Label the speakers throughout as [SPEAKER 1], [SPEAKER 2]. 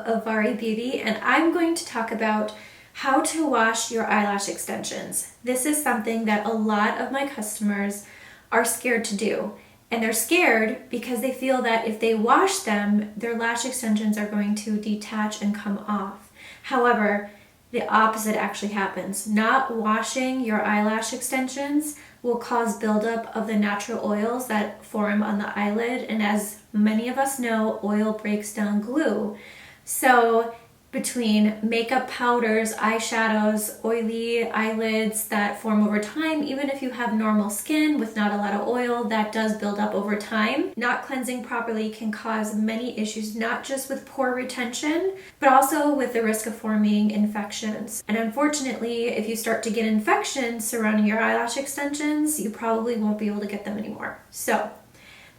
[SPEAKER 1] Avari Beauty, and I'm going to talk about how to wash your eyelash extensions. This is something that a lot of my customers are scared to do. And they're scared because they feel that if they wash them, their lash extensions are going to detach and come off. However, the opposite actually happens. Not washing your eyelash extensions will cause buildup of the natural oils that form on the eyelid, and as many of us know, oil breaks down glue. So between makeup powders, eyeshadows, oily eyelids that form over time, even if you have normal skin with not a lot of oil, that does build up over time. Not cleansing properly can cause many issues, not just with pore retention, but also with the risk of forming infections. And unfortunately, if you start to get infections surrounding your eyelash extensions, you probably won't be able to get them anymore. So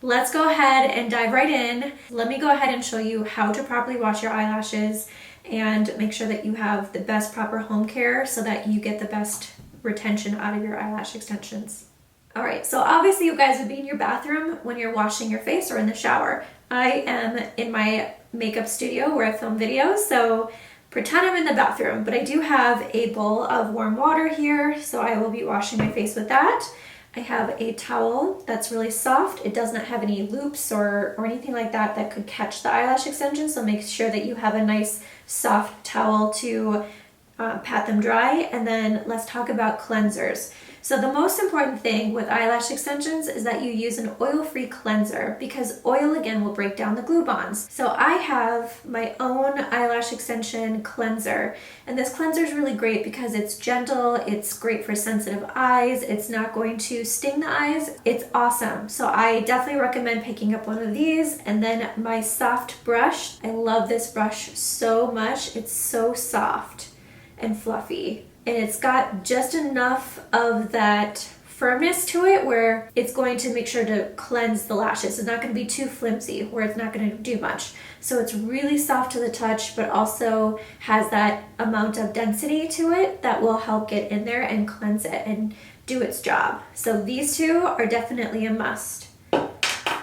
[SPEAKER 1] let's go ahead and dive right in. Let me go ahead and show you how to properly wash your eyelashes and make sure that you have the best proper home care so that you get the best retention out of your eyelash extensions. All right, so obviously you guys would be in your bathroom when you're washing your face or in the shower. I am in my makeup studio where I film videos, so pretend I'm in the bathroom, but I do have a bowl of warm water here, so I will be washing my face with that. I have a towel that's really soft. It does not have any loops or anything like that that could catch the eyelash extensions, so make sure that you have a nice soft towel to pat them dry. And then let's talk about cleansers. So the most important thing with eyelash extensions is that you use an oil-free cleanser, because oil again will break down the glue bonds. So I have my own eyelash extension cleanser, and this cleanser is really great because it's gentle, it's great for sensitive eyes, it's not going to sting the eyes, it's awesome. So I definitely recommend picking up one of these. And then my soft brush, I love this brush so much, it's so soft and fluffy. And it's got just enough of that firmness to it where it's going to make sure to cleanse the lashes. It's not going to be too flimsy where it's not going to do much. So it's really soft to the touch, but also has that amount of density to it that will help get in there and cleanse it and do its job. So these two are definitely a must.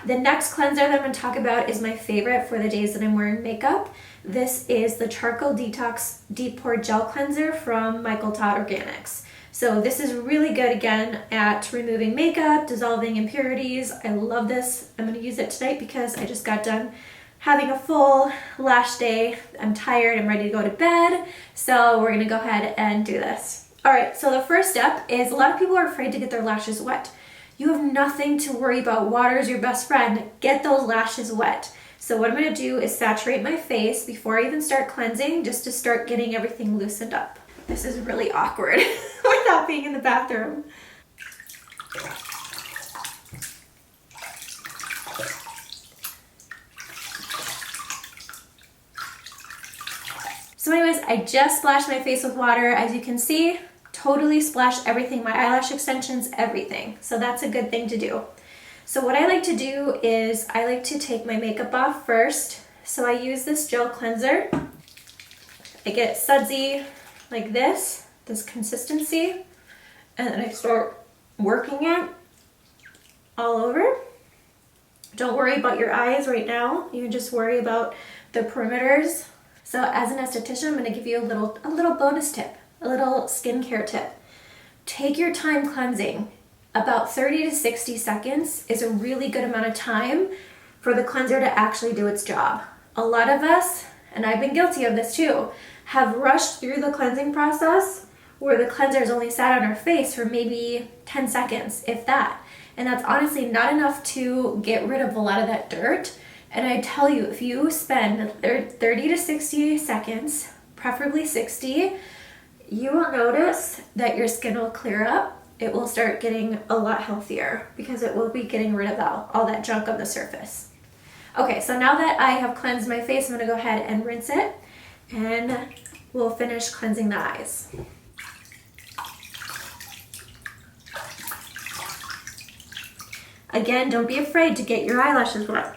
[SPEAKER 1] The next cleanser that I'm going to talk about is my favorite for the days that I'm wearing makeup. This is the Charcoal Detox Deep Pore Gel Cleanser from Michael Todd Organics. So this is really good again at removing makeup, dissolving impurities. I love this. I'm going to use it tonight because I just got done having a full lash day. I'm tired, I'm ready to go to bed. So we're going to go ahead and do this. All right, so the first step is a lot of people are afraid to get their lashes wet. You have nothing to worry about. Water is your best friend. Get those lashes wet. So what I'm going to do is saturate my face before I even start cleansing, just to start getting everything loosened up. This is really awkward without being in the bathroom. So anyways, I just splashed my face with water. As you can see, totally splashed everything, my eyelash extensions, everything. So that's a good thing to do. So what I like to do is I like to take my makeup off first. So I use this gel cleanser. I get sudsy like this consistency, and then I start working it all over. Don't worry about your eyes right now. You can just worry about the perimeters. So as an esthetician, I'm going to give you a little bonus tip, a little skincare tip. Take your time cleansing. About 30 to 60 seconds is a really good amount of time for the cleanser to actually do its job. A lot of us, and I've been guilty of this too, have rushed through the cleansing process where the cleanser has only sat on our face for maybe 10 seconds, if that. And that's honestly not enough to get rid of a lot of that dirt. And I tell you, if you spend 30 to 60 seconds, preferably 60, you will notice that your skin will clear up. It will start getting a lot healthier because it will be getting rid of all that junk on the surface. Okay, so now that I have cleansed my face, I'm going to go ahead and rinse it, and we'll finish cleansing the eyes. Again, don't be afraid to get your eyelashes wet.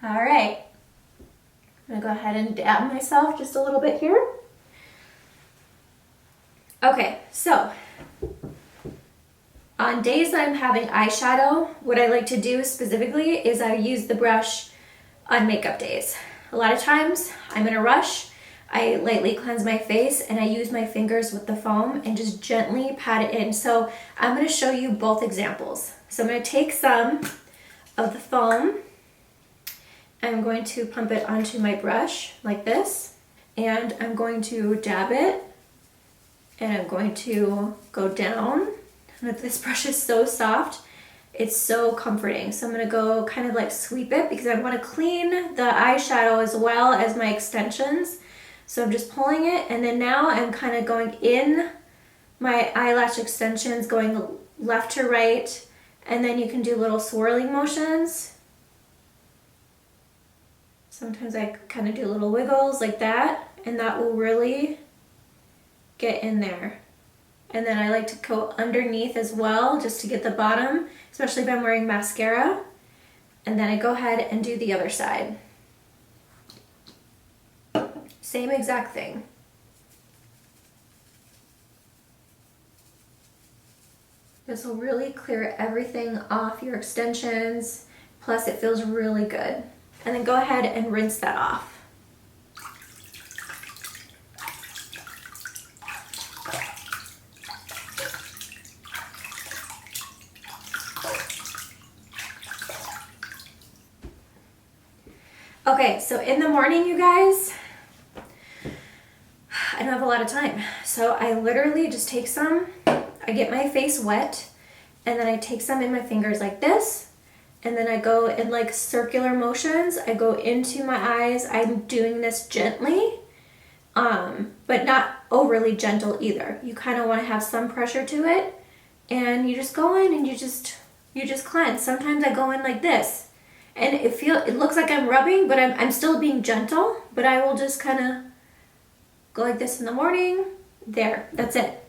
[SPEAKER 1] All right. I'm gonna go ahead and dab myself just a little bit here. Okay, so On days that I'm having eyeshadow, what I like to do specifically is I use the brush on makeup days. A lot of times I'm in a rush, I lightly cleanse my face and I use my fingers with the foam and just gently pat it in. So I'm going to show you both examples. So I'm going to take some of the foam, I'm going to pump it onto my brush like this, and I'm going to dab it, and I'm going to go down. And this brush is so soft, it's so comforting. So I'm going to go kind of like sweep it because I want to clean the eyeshadow as well as my extensions. So I'm just pulling it, and then now I'm kind of going in my eyelash extensions, going left to right, and then you can do little swirling motions. Sometimes I kind of do little wiggles like that, and that will really get in there. And then I like to go underneath as well, just to get the bottom, especially if I'm wearing mascara. And then I go ahead and do the other side. Same exact thing. This will really clear everything off your extensions, plus it feels really good. And then go ahead and rinse that off. Okay, so in the morning, you guys, I don't have a lot of time. So I literally just take some, I get my face wet, and then I take some in my fingers like this, and then I go in like circular motions. I go into my eyes. I'm doing this gently, but not overly gentle either. You kind of want to have some pressure to it, and you just go in and you just cleanse. Sometimes I go in like this, and it looks like I'm rubbing, but I'm still being gentle, but I will just kind of go like this in the morning. There, that's it.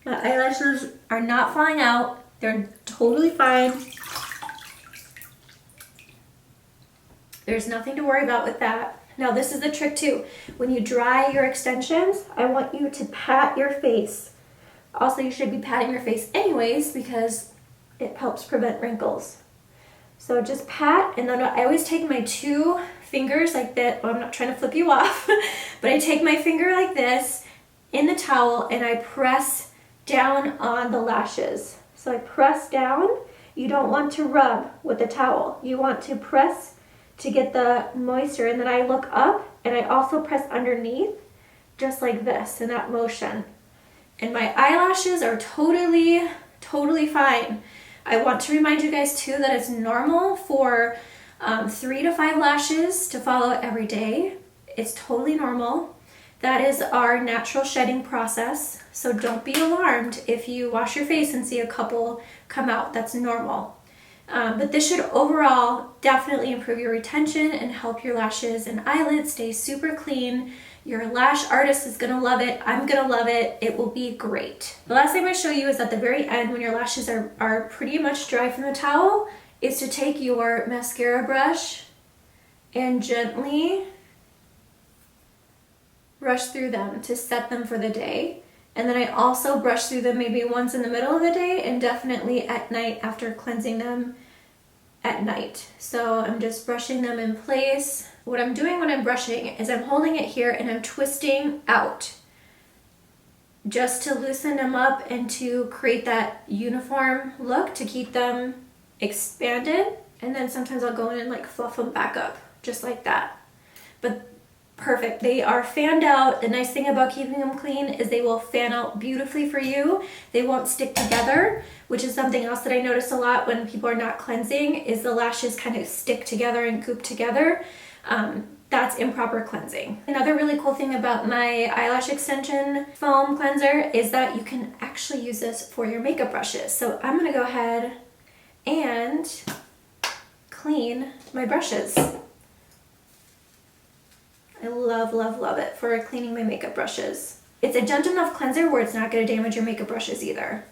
[SPEAKER 1] My eyelashes are not falling out. They're totally fine. There's nothing to worry about with that. Now this is the trick too. When you dry your extensions, I want you to pat your face. Also, you should be patting your face anyways because it helps prevent wrinkles. So just pat, and then I always take my two fingers like that. Well, I'm not trying to flip you off, but I take my finger like this in the towel and I press down on the lashes. So I press down. You don't want to rub with the towel. You want to press to get the moisture, and then I look up and I also press underneath just like this in that motion. And my eyelashes are totally fine. I want to remind you guys too that it's normal for 3 to 5 lashes to fall out every day. It's totally normal. That is our natural shedding process. So don't be alarmed if you wash your face and see a couple come out. That's normal. But this should overall definitely improve your retention and help your lashes and eyelids stay super clean. Your lash artist is gonna love it. I'm gonna love it. It will be great. The last thing I'm gonna show you is at the very end, when your lashes are pretty much dry from the towel, is to take your mascara brush and gently brush through them to set them for the day. And then I also brush through them maybe once in the middle of the day and definitely at night after cleansing them at night. So I'm just brushing them in place. What I'm doing when I'm brushing is I'm holding it here and I'm twisting out just to loosen them up and to create that uniform look, to keep them expanded. And then sometimes I'll go in and like fluff them back up just like that. But perfect. They are fanned out. The nice thing about keeping them clean is they will fan out beautifully for you. They won't stick together, which is something else that I notice a lot when people are not cleansing, is the lashes kind of stick together and goop together. That's improper cleansing. Another really cool thing about my eyelash extension foam cleanser is that you can actually use this for your makeup brushes. So I'm gonna go ahead and clean my brushes. I love it for cleaning my makeup brushes. It's a gentle enough cleanser where it's not going to damage your makeup brushes either.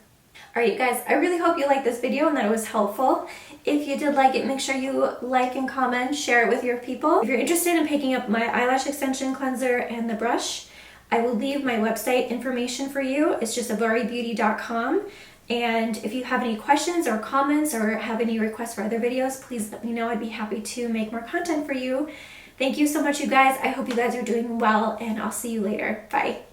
[SPEAKER 1] Alright, you guys, I really hope you liked this video and that it was helpful. If you did like it, make sure you like and comment, share it with your people. If you're interested in picking up my eyelash extension cleanser and the brush, I will leave my website information for you. It's just avaribeauty.com. And if you have any questions or comments or have any requests for other videos, please let me know. I'd be happy to make more content for you. Thank you so much, you guys. I hope you guys are doing well, and I'll see you later. Bye.